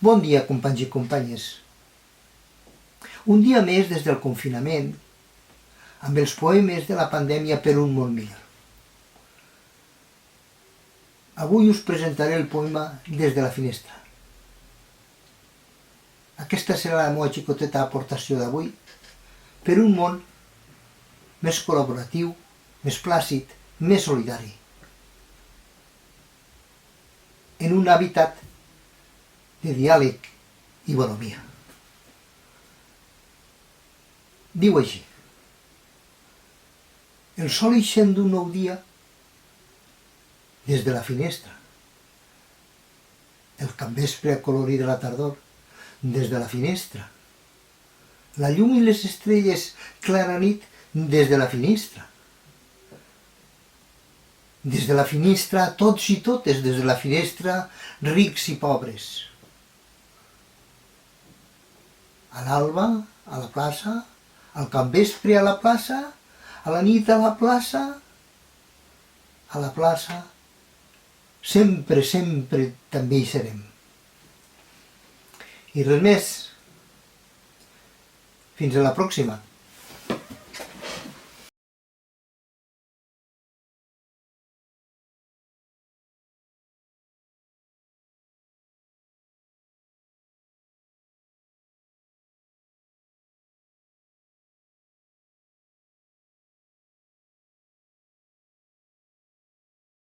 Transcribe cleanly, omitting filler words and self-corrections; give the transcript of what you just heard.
Bon dia, companys i companyes. Un dia més des del confinament, amb els poemes de la pandèmia per un món millor. Avui us presentaré el poema Des de la finestra. Aquesta serà la meva xicoteta aportació d'avui per un món més col·laboratiu, més plàcid, més solidari. En un hàbitat de diàleg i bonomia. Diu així: el sol ixent d'un nou dia des de la finestra, el capvespre acolorit de la tardor des de la finestra, la llum i les estrelles clara nit des de la finestra, des de la finestra tots i totes, des de la finestra rics i pobres, a l'alba a la plaça, al capvespre a la plaça, a la nit a la plaça, sempre, sempre també hi serem. I res més. Fins a la pròxima.